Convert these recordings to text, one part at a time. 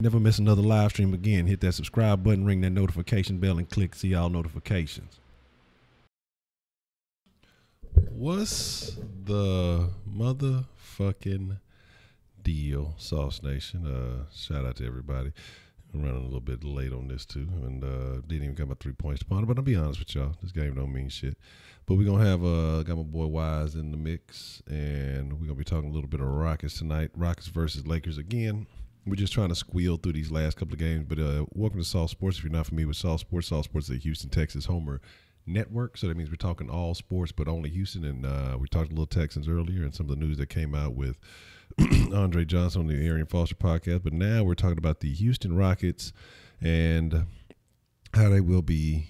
Never miss another live stream again. Hit that subscribe button, ring that notification bell, and click see all notifications. What's the motherfucking deal, Sauce Nation? Shout out to everybody. I'm running a little bit late on this too, and didn't even get my 3 points to ponder. But I'll be honest with y'all, this game don't mean shit. But we're gonna have got my boy Wise in the mix, and we're gonna be talking a little bit of Rockets tonight. Rockets versus Lakers again. We're just trying to squeal through these last couple of games. But welcome to Sauce Sports. If you're not familiar with Sauce Sports is a Houston, Texas homer network. So that means we're talking all sports, but only Houston. And we talked a little Texans earlier and some of the news that came out with Andre Johnson on the Arian Foster podcast. But now we're talking about the Houston Rockets and how they will be.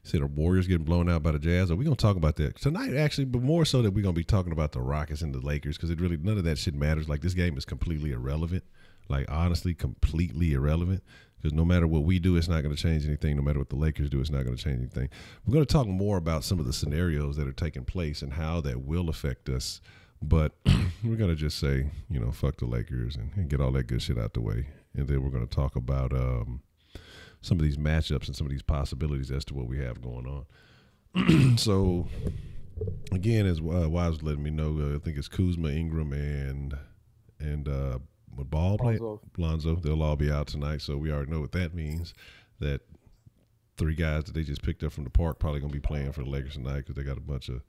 Say the Warriors getting blown out by the Jazz. We're going to talk about that tonight, actually, but more so that we're going to be talking about the Rockets and the Lakers because it really none of that shit matters. Like, this game is completely irrelevant. Like, honestly, completely irrelevant because no matter what we do, it's not going to change anything. No matter what the Lakers do, it's not going to change anything. We're going to talk more about some of the scenarios that are taking place and how that will affect us. But we're going to just say, you know, fuck the Lakers and get all that good shit out the way. And then we're going to talk about some of these matchups and some of these possibilities as to what we have going on. So, again, as Wise was letting me know, I think it's Kuzma, Ingram, and what ball play? Lonzo. They'll all be out tonight, so we already know what that means. That three guys that they just picked up from the park probably going to be playing for the Lakers tonight because they got a bunch of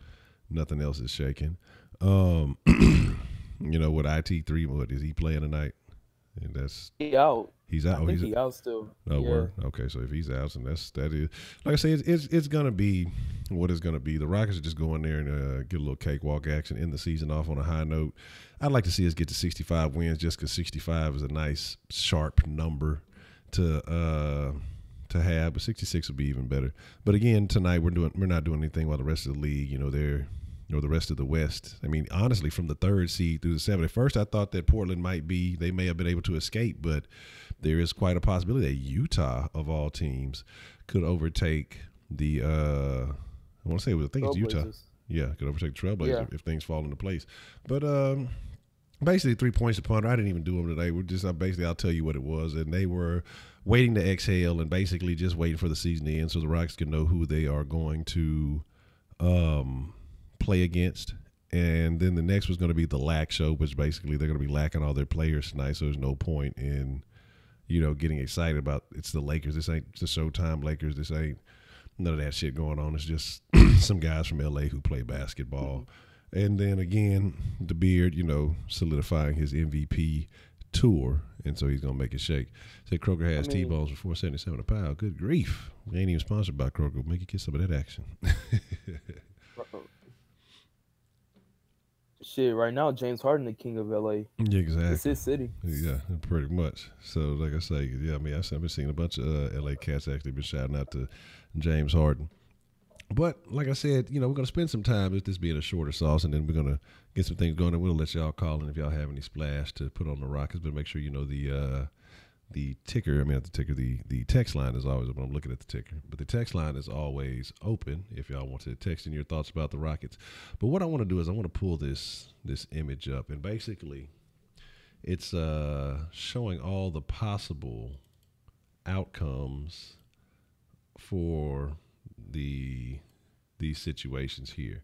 nothing else is shaking. You know, with IT3, what is he playing tonight? And that's he out. He's out. I think he's out still. Oh, yeah. Word. Okay, so if he's out, then that is like I say, it's gonna be what it's gonna be. The Rockets are just going there and get a little cakewalk action, end the season off on a high note. I'd like to see us get to 65 wins, just because 65 is a nice sharp number to have, but 66 would be even better. But again, tonight we're not doing anything while the rest of the league, you know, the rest of the West. I mean, honestly, from the 3rd seed through the 7th. At first, I thought that Portland they may have been able to escape, but there is quite a possibility that Utah, of all teams, could overtake the I want to say I think it's Utah. Yeah, could overtake the Trailblazers if things fall into place. But basically, 3 points upon her. I didn't even do them today. We're just I'll tell you what it was, and they were waiting to exhale and basically just waiting for the season to end so the Rockets can know who they are going to play against. And then the next was going to be the lack show, which basically they're going to be lacking all their players tonight, so there's no point in, you know, getting excited about it's the Lakers. This ain't the Showtime Lakers. This ain't none of that shit going on. It's just some guys from LA who play basketball. And then again, the Beard, you know, solidifying his MVP tour, and so he's going to make it shake. Said Kroger has T-bones for $4.77 a pound. Good grief. We ain't even sponsored by Kroger. Make you get some of that action. Shit, right now, James Harden, the king of LA. Yeah, exactly. It's his city. Yeah, pretty much. So, like I say, yeah, I mean, I've been seeing a bunch of LA cats actually been shouting out to James Harden. But, like I said, you know, we're going to spend some time with this being a shorter sauce, and then we're going to get some things going, and we'll let y'all call in if y'all have any splash to put on the Rockets. But make sure you know the ticker, not the ticker, the text line is always open. I'm looking at the ticker. But the text line is always open if y'all want to text in your thoughts about the Rockets. But what I want to do is I want to pull this image up. And basically, it's showing all the possible outcomes for these situations here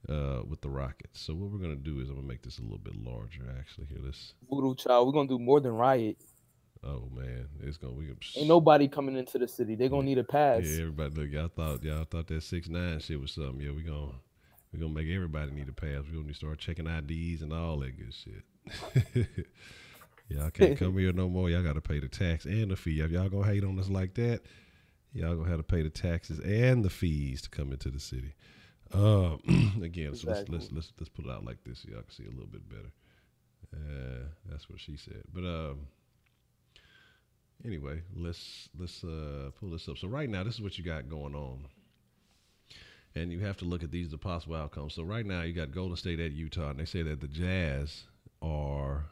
with the Rockets. So what we're going to do is I'm going to make this a little bit larger, actually. Here, Voodoo Child, we're going to do more than riot. Oh man, ain't nobody coming into the city. They're gonna need a pass. Yeah, everybody. Look, y'all thought that 6ix9ine shit was something. Yeah, we're gonna make everybody need a pass. We're gonna start checking IDs and all that good shit. Y'all can't come here no more. Y'all got to pay the tax and the fee. If y'all gonna hate on us like that, y'all gonna have to pay the taxes and the fees to come into the city. Again, exactly. So let's put it out like this so y'all can see a little bit better. That's what she said. But anyway, let's pull this up. So right now, this is what you got going on. And you have to look at these, the possible outcomes. So right now, you got Golden State at Utah, and they say that the Jazz are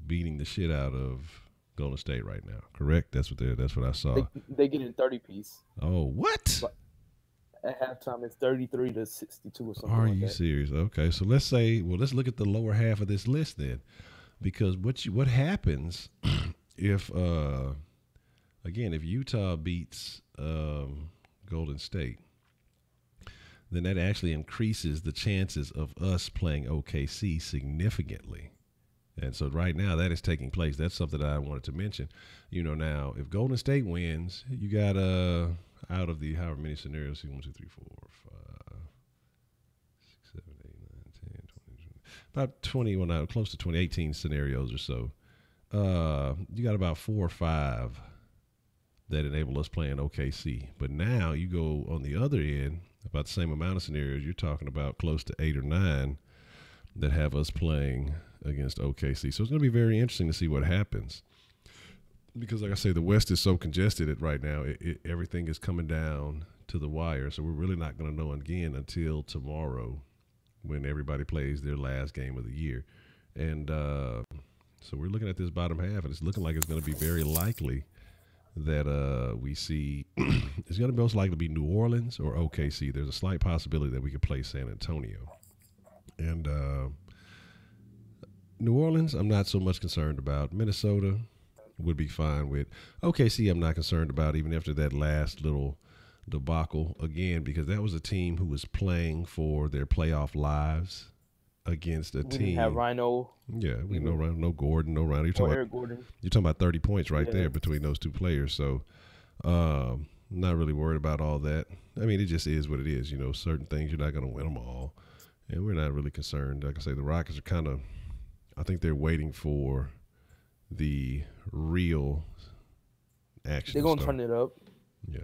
beating the shit out of Golden State right now. Correct? That's what I saw. They get in 30-piece. Oh, what? But at halftime, it's 33-62 or something. Are you serious? Okay, so let's look at the lower half of this list then, because what happens if again, if Utah beats Golden State, then that actually increases the chances of us playing OKC significantly. And so right now that is taking place. That's something that I wanted to mention. Now if Golden State wins, you got out of the however many scenarios, 1, 2, 3, 4, 5, 6, 7, 8, 9, 10, 20, about 20, well, now close to 20, 18 scenarios or so. You got about 4 or 5 that enable us playing OKC. But now you go on the other end, about the same amount of scenarios. You're talking about close to 8 or 9 that have us playing against OKC. So it's going to be very interesting to see what happens. Because, like I say, the West is so congested right now. Everything is coming down to the wire. So we're really not going to know again until tomorrow when everybody plays their last game of the year. And so we're looking at this bottom half, and it's looking like it's going to be very likely that we see it's going to most likely be New Orleans or OKC. There's a slight possibility that we could play San Antonio. And New Orleans, I'm not so much concerned about. Minnesota would be fine with. OKC, I'm not concerned about, even after that last little debacle, again, because that was a team who was playing for their playoff lives against a team. We have Rhino. Yeah, we know Rhino, no Gordon, no Rhino. Eric Gordon. You're talking about 30 points right there between those two players. So not really worried about all that. I mean, it just is what it is. Certain things, you're not going to win them all. And we're not really concerned. Like I say, the Rockets are kind of, I think they're waiting for the real action. They're going to turn it up. Yeah.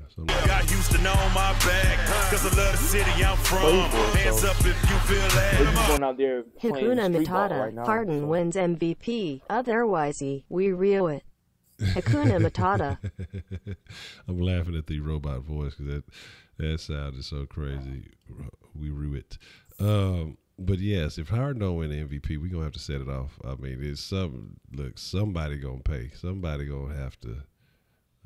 Got Houston on my back, cause I love the city I'm from. Hands up if you feel that. They're just going out there playing Hakuna street ball Matata. right now. Harden wins MVP. Otherwise, we reel it. Hakuna Matata. I'm laughing at the robot voice because that sound is so crazy. We rue it. But yes, if Harden don't win the MVP, we're going to have to set it off. I mean, somebody going to pay. Somebody going to have to,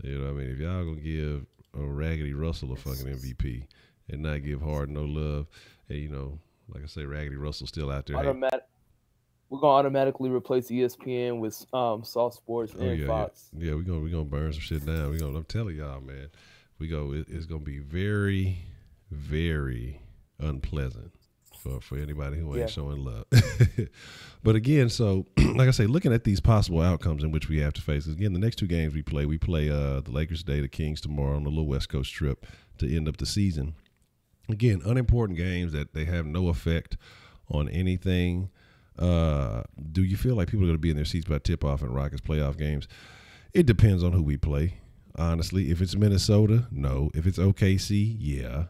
I mean, if y'all going to give a Raggedy Russell a fucking MVP and not give Harden no love, and, like I say, Raggedy Russell's still out there. We're going to automatically replace ESPN with Soft Sports and Fox. Yeah, we're gonna burn some shit down. I'm telling y'all, man. It's going to be very, very unpleasant for anybody who ain't showing love. But again, so like I say, looking at these possible outcomes in which we have to face, again, the next 2 games we play the Lakers today, the Kings tomorrow on a little West Coast trip to end up the season. Again, unimportant games that they have no effect on anything. Do you feel like people are going to be in their seats by tip-off in Rockets playoff games? It depends on who we play, honestly. If it's Minnesota, no. If it's OKC, yeah.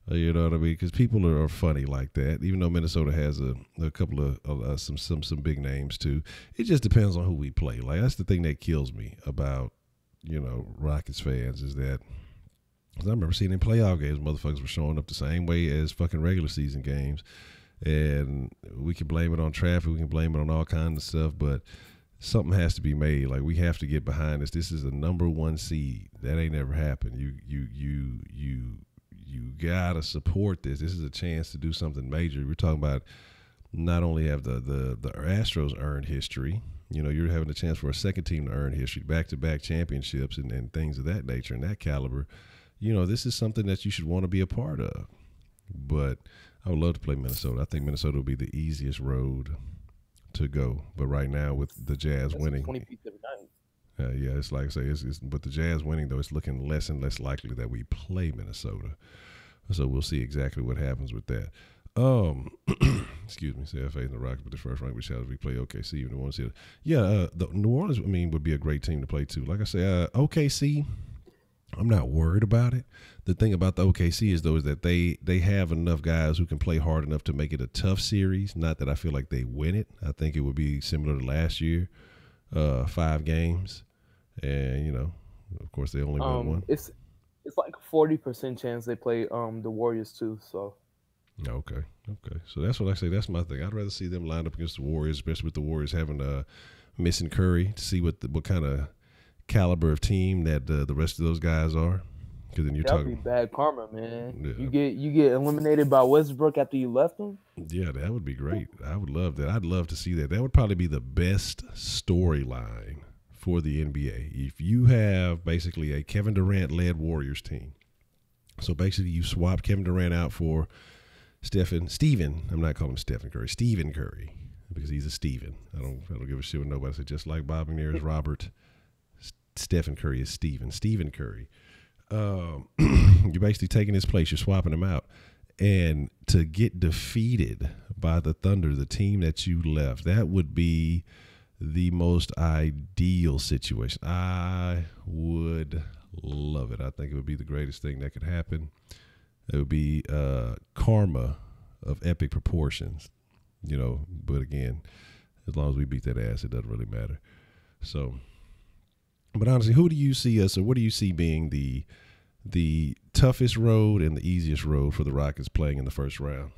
You know what I mean? Because people are funny like that. Even though Minnesota has a couple of some big names too, it just depends on who we play. Like that's the thing that kills me about Rockets fans is that I remember seeing in playoff games, motherfuckers were showing up the same way as fucking regular season games, and we can blame it on traffic, we can blame it on all kinds of stuff, but something has to be made. Like we have to get behind this. This is a number 1 seed. That ain't never happened. You gotta support this. This is a chance to do something major. We're talking about not only have the Astros earned history, you're having a chance for a second team to earn history, back-to-back championships and things of that nature and that caliber. This is something that you should want to be a part of. But I would love to play Minnesota. I think Minnesota will be the easiest road to go. But right now with the Jazz winning, 20 feet every night. yeah, it's like I say, but the Jazz winning, though, it's looking less and less likely that we play Minnesota. So we'll see exactly what happens with that. Excuse me, CFA and the Rockets, but the first rank, which has we play OKC, even the ones here. Yeah, the New Orleans, would be a great team to play too. Like I say, OKC, I'm not worried about it. The thing about the OKC is, though, is that they have enough guys who can play hard enough to make it a tough series. Not that I feel like they win it. I think it would be similar to last year, 5 games, and of course they only won 1. It's like a 40% chance they play the Warriors too. So. Okay. So that's what I say. That's my thing. I'd rather see them lined up against the Warriors, especially with the Warriors having missing Curry, to see what kind of caliber of team that the rest of those guys are. Because then That'd be bad karma, man. Yeah. You get eliminated by Westbrook after you left him. Yeah, that would be great. I would love that. I'd love to see that. That would probably be the best storyline for the NBA. If you have basically a Kevin Durant-led Warriors team, so basically you swap Kevin Durant out for Stephen. I'm not calling him Stephen Curry. Stephen Curry, because he's a Stephen. I don't give a shit what nobody said. Just like Bob McNair is Robert, Stephen Curry is Stephen. Stephen Curry. You're basically taking his place. You're swapping him out. And to get defeated by the Thunder, the team that you left, that would be the most ideal situation. I would love it. I think it would be the greatest thing that could happen. It would be karma of epic proportions, but again, as long as we beat that ass, it doesn't really matter. So, but honestly, who do you see us, or what do you see being the toughest road and the easiest road for the Rockets playing in the first round?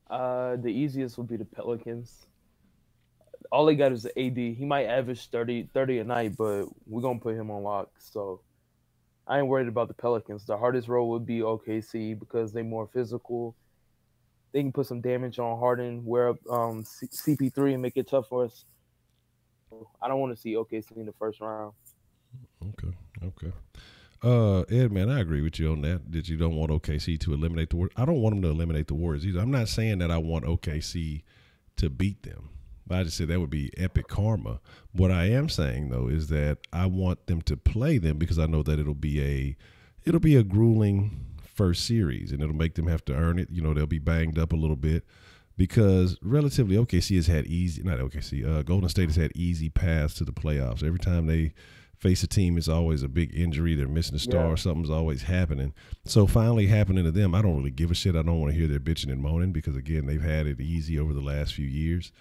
The easiest would be the Pelicans. All they got is the AD. He might average 30 a night, but we're going to put him on lock. So I ain't worried about the Pelicans. The hardest road would be OKC because they're more physical. They can put some damage on Harden, wear up CP3 and make it tough for us. I don't want to see OKC in the first round. Okay. Ed, man, I agree with you on that you don't want OKC to eliminate the Warriors. I don't want them to eliminate the Warriors either. I'm not saying that I want OKC to beat them. I just said that would be epic karma. What I am saying, though, is that I want them to play them because I know that it'll be a grueling first series, and it'll make them have to earn it. They'll be banged up a little bit because relatively OKC has had Golden State has had easy paths to the playoffs. Every time they face a team, it's always a big injury. They're missing a star. Yeah. Something's always happening. So finally happening to them, I don't really give a shit. I don't want to hear their bitching and moaning because, again, they've had it easy over the last few years.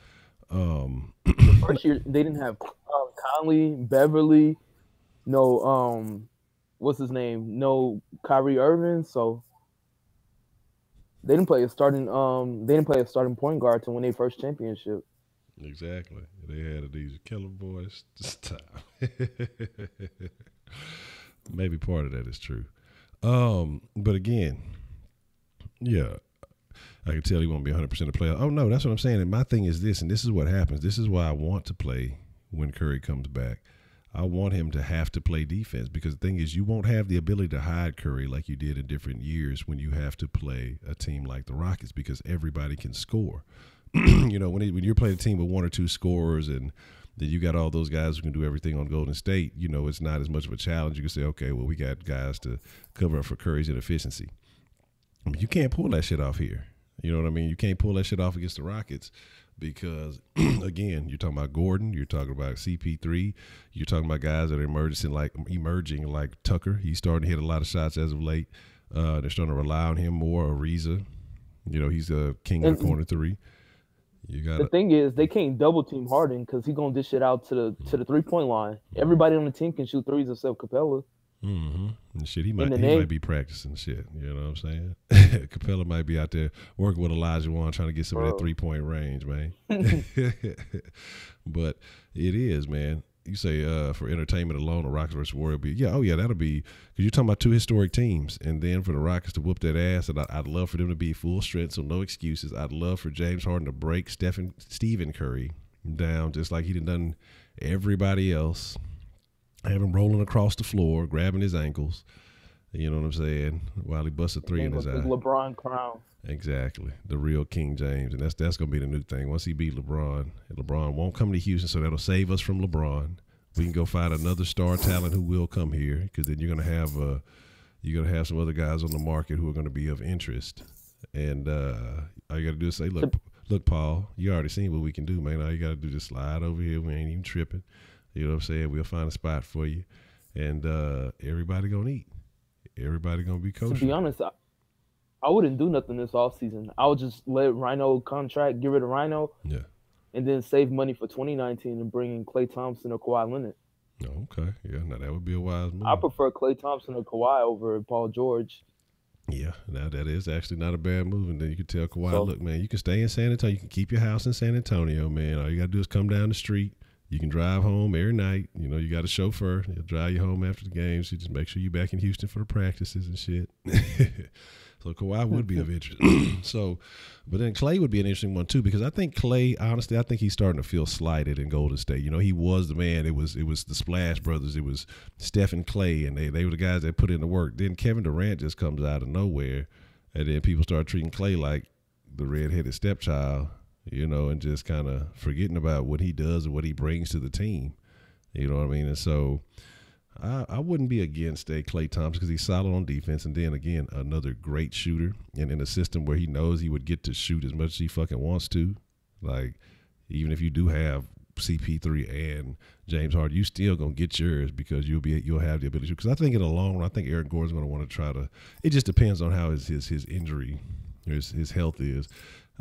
The first year, they didn't have Conley, Beverly, no, what's his name? No Kyrie Irving. So they didn't play a starting point guard to win their first championship. Exactly. They had these killer boys this time. Maybe part of that is true. But again, yeah, I can tell he won't be 100% a player. Oh, no, that's what I'm saying. And my thing is this, and this is what happens. This is why I want to play when Curry comes back. I want him to have to play defense because the thing is you won't have the ability to hide Curry like you did in different years when you have to play a team like the Rockets because everybody can score. When you're playing a team with one or two scorers and then you got all those guys who can do everything on Golden State, it's not as much of a challenge. You can say, okay, well, we got guys to cover up for Curry's inefficiency. I mean, you can't pull that shit off here. You know what I mean? You can't pull that shit off against the Rockets because, again, you're talking about Gordon, you're talking about CP3, you're talking about guys that are emerging like Tucker. He's starting to hit a lot of shots as of late. They're starting to rely on him more. Ariza, he's a king of the corner three. The thing is, they can't double team Harden because he's gonna dish it out to the 3-point line. Everybody on the team can shoot threes except Capella. Mm-hmm. And shit, he might be practicing shit. You know what I'm saying? Capella might be out there working with Elijah Wan trying to get some of that 3-point range, man. But it is, man. You say for entertainment alone, the Rockets versus Warriors be that'll be because you're talking about two historic teams, and then for the Rockets to whoop that ass, and I'd love for them to be full strength, so no excuses. I'd love for James Harden to break Stephen Curry down just like he done everybody else. Have him rolling across the floor, grabbing his ankles. You know what I'm saying? While he busts a three in his eye. LeBron crown. Exactly. The real King James. And that's going to be the new thing. Once he beat LeBron, LeBron won't come to Houston, so that'll save us from LeBron. We can go find another star talent who will come here because then you're going to have some other guys on the market who are going to be of interest. And all you got to do is say, look, Paul, you already seen what we can do, man. All you got to do is just slide over here. We ain't even tripping. You know what I'm saying? We'll find a spot for you. And everybody going to eat. Everybody going to be kosher. To be honest, I wouldn't do nothing this offseason. I would just let Rhino contract, get rid of Rhino, and then save money for 2019 and bring in Klay Thompson or Kawhi Leonard. Oh, okay. Yeah, now that would be a wise move. I prefer Klay Thompson or Kawhi over Paul George. Yeah, now that is actually not a bad move. And then you can tell Kawhi, look, man, you can stay in San Antonio. You can keep your house in San Antonio, man. All you got to do is come down the street. You can drive home every night. You got a chauffeur. He'll drive you home after the games. You just make sure you're back in Houston for the practices and shit. So Kawhi would be of interest. So, but then Clay would be an interesting one too, because I think Clay, honestly, I think he's starting to feel slighted in Golden State. You know, he was the man. It was the Splash Brothers. It was Steph and Clay, and they were the guys that put in the work. Then Kevin Durant just comes out of nowhere, and then people start treating Clay like the redheaded stepchild, you know, and just kind of forgetting about what he does and what he brings to the team. You know what I mean? And so I wouldn't be against a Klay Thompson because he's solid on defense, and then again another great shooter, and in a system where he knows he would get to shoot as much as he fucking wants to. Like, even if you do have CP3 and James Harden, you still gonna get yours because you'll have the ability to. Because I think in the long run, I think Eric Gordon's gonna want to try to. It just depends on how his injury, his health is.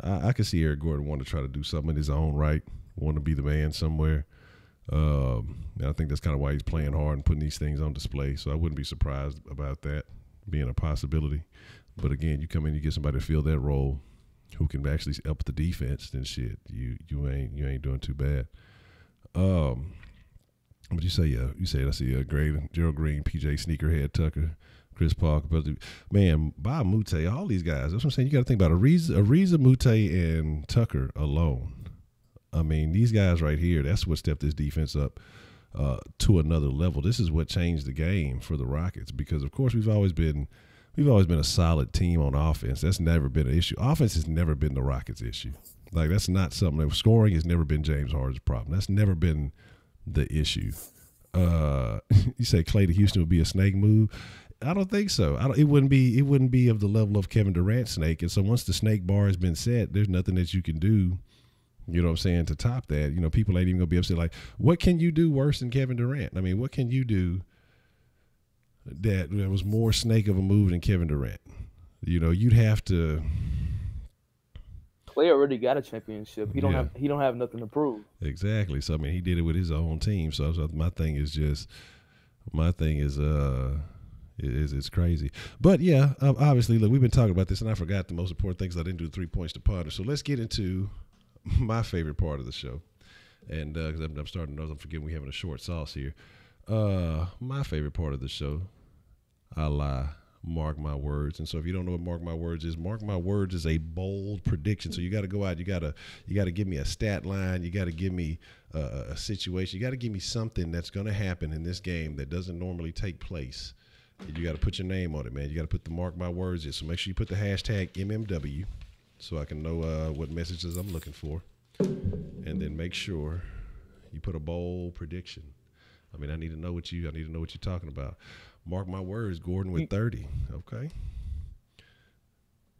I could see Eric Gordon want to try to do something in his own right, want to be the man somewhere. And I think that's kind of why he's playing hard and putting these things on display. So I wouldn't be surprised about that being a possibility. But again, you come in, you get somebody to fill that role who can actually up the defense, then shit, you ain't doing too bad. But you say I see Gerald Green, PJ Sneakerhead Tucker, Chris Paul, man, Bob Mute, all these guys. That's what I'm saying. You got to think about Ariza, Mute, and Tucker alone. I mean, these guys right here, that's what stepped this defense up to another level. This is what changed the game for the Rockets because, of course, we've always been a solid team on offense. That's never been an issue. Offense has never been the Rockets' issue. Like, that's not something that scoring has never been James Harden's problem. That's never been the issue. You say Klay to Houston would be a snake move. I don't think so. It wouldn't be of the level of Kevin Durant's snake. And so once the snake bar has been set, there's nothing that you can do. You know what I'm saying, to top that. You know, people ain't even going to be upset. Like, what can you do worse than Kevin Durant? I mean, what can you do that was more snake of a move than Kevin Durant? You know, you'd have to. Clay already got a championship. He don't have nothing to prove. Exactly. So I mean, he did it with his own team. So my thing is it's crazy. But yeah, obviously, look, we've been talking about this, and I forgot the most important things. I didn't do the 3 points to ponder. So let's get into my favorite part of the show, and because I'm starting to know, I'm forgetting we're having a short sauce here. My favorite part of the show, I lie, mark my words. And so if you don't know what mark my words is a bold prediction. So you got to go out, you got to give me a stat line, you got to give me a situation, you got to give me something that's going to happen in this game that doesn't normally take place. You got to put your name on it, man. You got to put the mark my words in. So make sure you put the hashtag MMW. So I can know what messages I'm looking for. And then make sure you put a bold prediction. I mean, I need to know what you're talking about. Mark my words, Gordon with 30. Okay.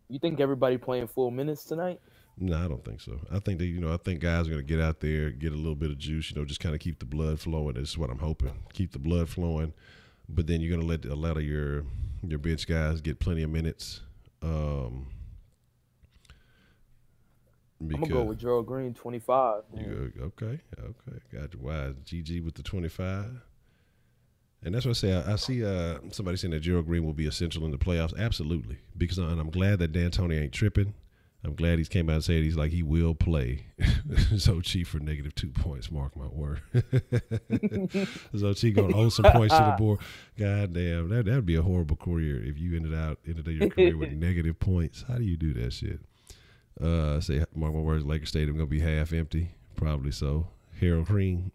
You think everybody playing full minutes tonight? No, I don't think so. I think I think guys are going to get out there, get a little bit of juice, just kind of keep the blood flowing. That's what I'm hoping. Keep the blood flowing. But then you're going to let a lot of your bench guys get plenty of minutes. I'm going to go with Gerald Green, 25. Okay. Got you. Why? GG with the 25. And that's what I say. I see somebody saying that Gerald Green will be essential in the playoffs. Absolutely. Because I'm glad that D'Antoni ain't tripping. I'm glad he's came out and said he will play. Zochi for -2 points. Mark my word. Zochi going to hold some points to the board. God damn. That'd be a horrible career if you ended your career with negative points. How do you do that shit? Say, mark my words, Lakers Stadium going to be half empty. Probably so. Harold Green.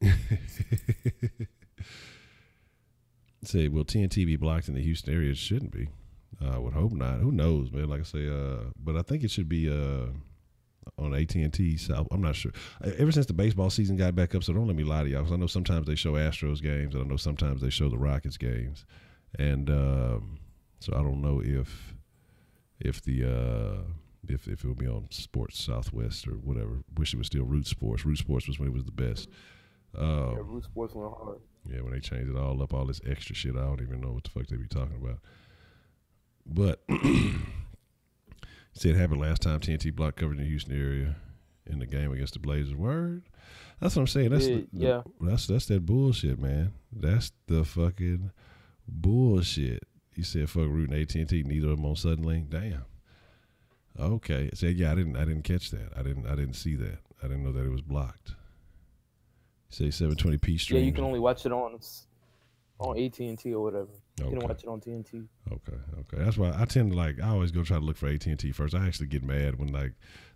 Say, will TNT be blocked in the Houston area? It shouldn't be. I would hope not. Who knows, man? Like I say, but I think it should be on AT&T South. I'm not sure. Ever since the baseball season got back up, so don't let me lie to y'all, because I know sometimes they show Astros games, and I know sometimes they show the Rockets games, and so I don't know if it will be on Sports Southwest or whatever. Wish it was still Root Sports. Root Sports was when it was the best. Root Sports went hard. Yeah, when they changed it all up, all this extra shit, I don't even know what the fuck they be talking about. But said it happened last time TNT blocked coverage in the Houston area in the game against the Blazers. Word. That's what I'm saying. That's that bullshit, man. That's the fucking bullshit. You said fuck Root and AT&T, neither of them on Sudden Link. Damn. Okay. I said, yeah, I didn't catch that. I didn't see that. I didn't know that it was blocked. Say 720p stream. Yeah, you can only watch it on. on AT&T or whatever. You can Okay. watch it on TNT. Okay. That's why I tend to I always go try to look for AT&T first. I actually get mad when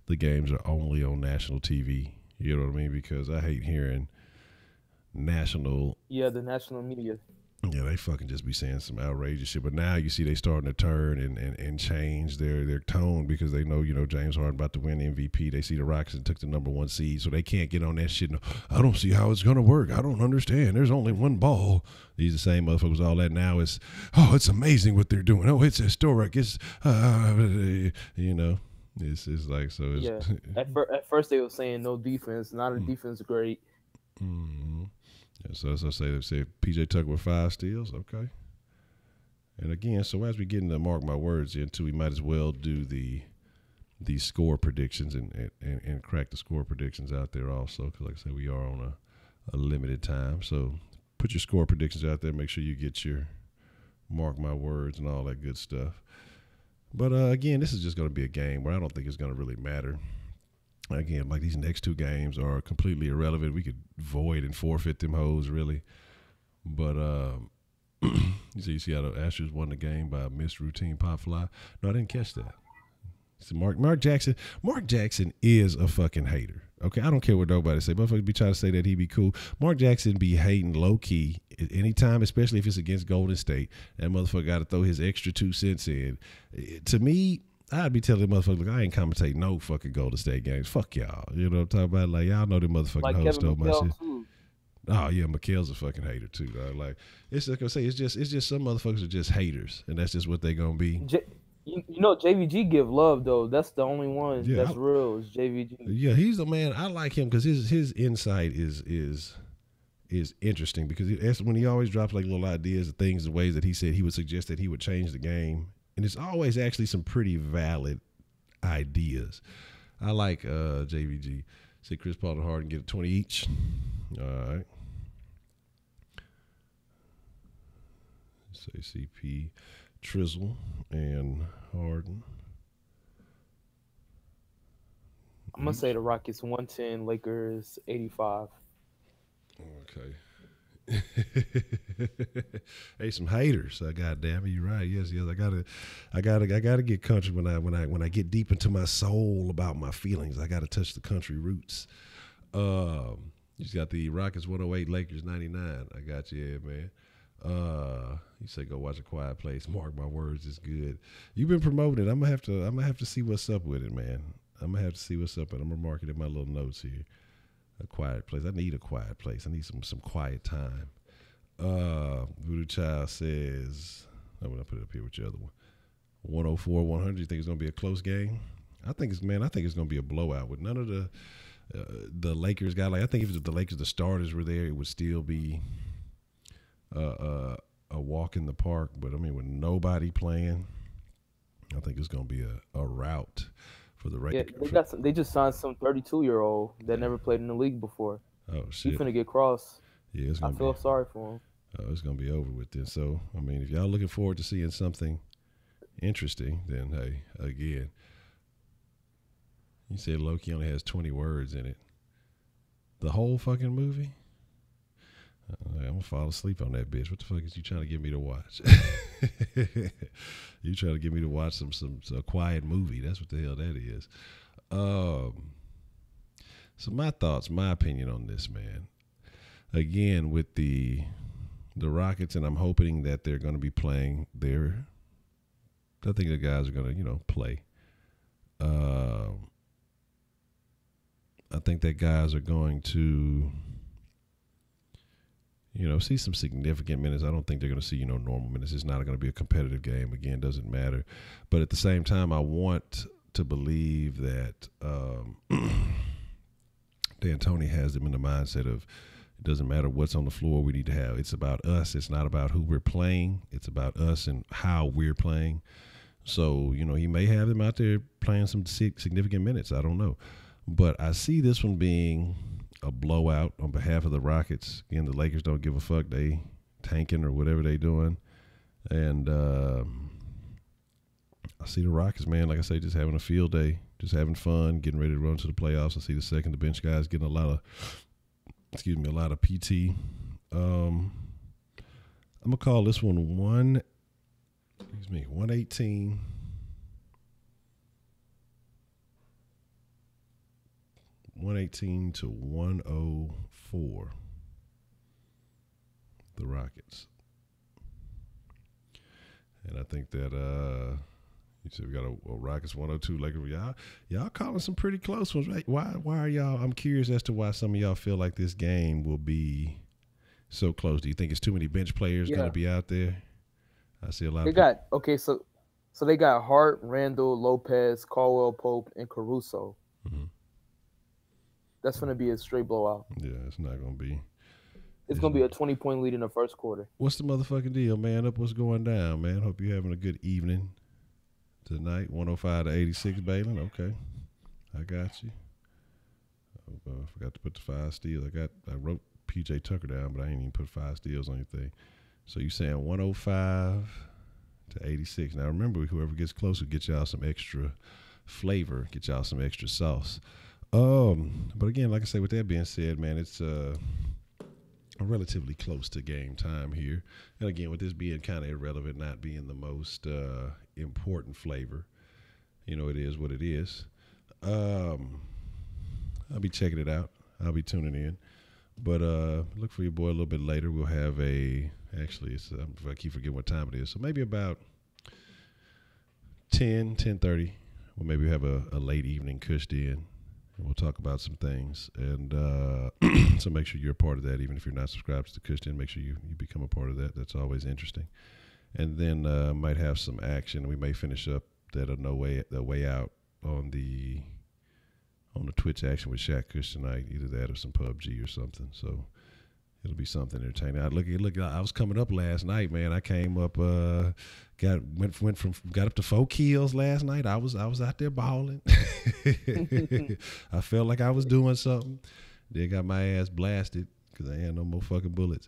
the games are only on national TV. You know what I mean? Because I hate hearing national. Yeah, the national media. Yeah, they fucking just be saying some outrageous shit. But now you see they starting to turn and change their tone because they know, James Harden about to win MVP. They see the Rockets and took the #1 seed, so they can't get on that shit. No, I don't see how it's going to work. I don't understand. There's only one ball. These the same motherfuckers, all that now is, it's amazing what they're doing. Oh, it's historic. It's, it's like, so it's. Yeah. At first they were saying no defense. Now the defense is great. Mm-hmm. Yeah, so as I say, they say PJ Tucker with 5 steals. Okay. And again, so as we get into mark my words into, we might as well do the score predictions and crack the score predictions out there also. Because like I said, we are on a limited time. So put your score predictions out there. Make sure you get your mark my words and all that good stuff. But again, this is just going to be a game where I don't think it's going to really matter. Again, like these next 2 games are completely irrelevant. We could void and forfeit them hoes, really. But you see how the Astros won the game by a missed routine pop fly? No, I didn't catch that. So Mark Jackson is a fucking hater. Okay, I don't care what nobody say. Motherfuckers be trying to say that he be cool. Mark Jackson be hating low key anytime, especially if it's against Golden State. That motherfucker got to throw his extra 2 cents in. To me, I'd be telling motherfuckers, look, I ain't commentating no fucking Golden State games. Fuck y'all. You know what I'm talking about? Like, y'all know them motherfucking hoes stole my shit. Too. Oh, yeah, Mikhail's a fucking hater, too, dog. Like, it's like I say, it's just some motherfuckers are just haters, and that's just what they gonna be. JVG give love, though. That's the only one that's real is JVG. Yeah, he's the man. I like him because his insight is interesting because when he always drops, like, little ideas and things, the ways that he said he would suggest that he would change the game. And it's always actually some pretty valid ideas. I like JVG. Say Chris Paul and Harden get a 20 each. All right. Say CP, Trizzle, and Harden. I'm going to say the Rockets 110, Lakers 85. Okay. Hey, some haters. God damn it, you're right. Yes. I gotta get country when I get deep into my soul about my feelings. I gotta touch the country roots. You just got the Rockets 108, Lakers 99. I got you, yeah, man. You say go watch A Quiet Place. Mark my words, it's good. You've been promoting it. I'm gonna have to see what's up with it, man. I'm gonna have to see what's up, and I'm gonna mark it in my little notes here. A quiet place. I need a quiet place. I need some quiet time. Voodoo Child says, I'm gonna put it up here with your other one. 104-100. You think it's gonna be a close game? I think it's gonna be a blowout with none of the Lakers guy. Like I think if the Lakers, the starters were there, it would still be a walk in the park. But I mean, with nobody playing, I think it's gonna be a rout. For the they just signed some 32-year-old that never played in the league before. Oh shit! He's finna get crossed. Yeah, I feel sorry for him. Oh, it's gonna be over with this. So I mean, if y'all looking forward to seeing something interesting, then hey, again, you said Loki only has 20 words in it. The whole fucking movie. I'm gonna fall asleep on that bitch. What the fuck is you trying to get me to watch? You trying to get me to watch some quiet movie? That's what the hell that is. So my thoughts, my opinion on this, man. Again, with the Rockets, and I'm hoping that they're going to be playing their. I think the guys are going to play. I think that guys are going to. See some significant minutes. I don't think they're going to see, normal minutes. It's not going to be a competitive game. Again, doesn't matter. But at the same time, I want to believe that D'Antoni has them in the mindset of it doesn't matter what's on the floor we need to have. It's about us. It's not about who we're playing. It's about us and how we're playing. So, he may have them out there playing some significant minutes. I don't know. But I see this one being a blowout on behalf of the Rockets. Again, the Lakers don't give a fuck. They tanking or whatever they doing. And I see the Rockets, man, like I say, just having a field day, just having fun, getting ready to run to the playoffs. I see the second, the bench guys getting a lot of PT. I'm gonna call this one 118. 118 to 104. The Rockets. And I think that you said we got a Rockets 102, Lakers. Y'all calling some pretty close ones, right? Why are y'all? I'm curious as to why some of y'all feel like this game will be so close. Do you think it's too many bench players going to be out there? I see a lot. So they got Hart, Randall, Lopez, Caldwell Pope, and Caruso. Mm-hmm. That's going to be a straight blowout. Yeah, it's not going to be. It's going to be a 20-point lead in the first quarter. What's the motherfucking deal, man? What's going down, man? Hope you're having a good evening tonight. 105 to 86, Balin. Okay. I got you. I forgot to put the 5 steals. I wrote PJ Tucker down, but I ain't even put 5 steals on your thing. So you saying 105 to 86. Now remember, whoever gets closer get y'all some extra flavor, get y'all some extra sauce. But again, like I say, with that being said, man, it's relatively close to game time here. And again, with this being kind of irrelevant, not being the most important flavor, it is what it is. I'll be checking it out. I'll be tuning in. But look for your boy a little bit later. We'll have actually, I keep forgetting what time it is. So maybe about 10:30, we'll maybe have a late evening cushed in. And we'll talk about some things. And so make sure you're a part of that. Even if you're not subscribed to the Cushion, make sure you become a part of that. That's always interesting. And then might have some action. We may finish up that the way out on the Twitch action with Shaq Kush tonight. Either that or some PUBG or something. So it'll be something entertaining. I was coming up last night, man. I came up, got up to 4 kills last night. I was out there balling. I felt like I was doing something. Then got my ass blasted because I ain't had no more fucking bullets.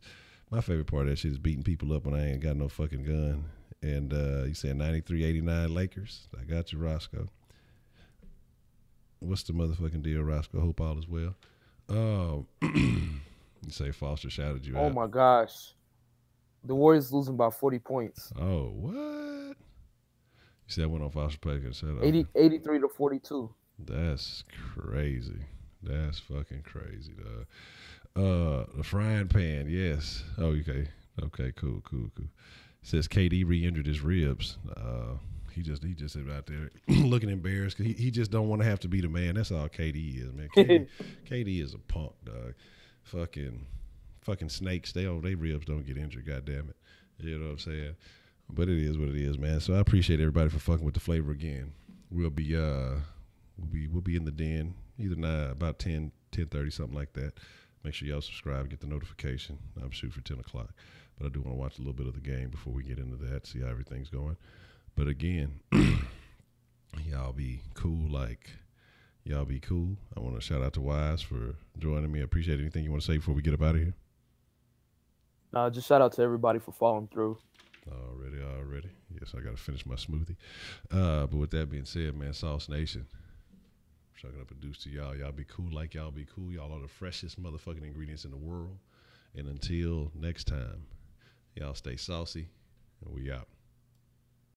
My favorite part of that shit is beating people up when I ain't got no fucking gun. And you said 93-89 Lakers. I got you, Roscoe. What's the motherfucking deal, Roscoe? Hope all is well. You say Foster shouted you out. Oh, my gosh. The Warriors losing by 40 points. Oh, what? You said I went on Foster Payton. 83 to 42. That's crazy. That's fucking crazy, dog. The frying pan, yes. Oh, okay. Okay, cool. Says KD re-injured his ribs. He just out there looking embarrassed because he just don't want to have to be the man. That's all KD is, man. KD is a punk, dog. Fucking snakes. They ribs don't get injured. God damn it. You know what I'm saying? But it is what it is, man. So I appreciate everybody for fucking with the flavor again. We'll be in the den either about 10:30, something like that. Make sure y'all subscribe, get the notification. I'm shooting for 10 o'clock, but I do want to watch a little bit of the game before we get into that, see how everything's going. But again, y'all be cool. Y'all be cool. I want to shout out to Wise for joining me. I appreciate anything you want to say before we get up out of here. Just shout out to everybody for following through. Already. Yes, I got to finish my smoothie. But with that being said, man, Sauce Nation, I'm going to produce to y'all. Y'all be cool like y'all be cool. Y'all are the freshest motherfucking ingredients in the world. And until next time, y'all stay saucy, and we out.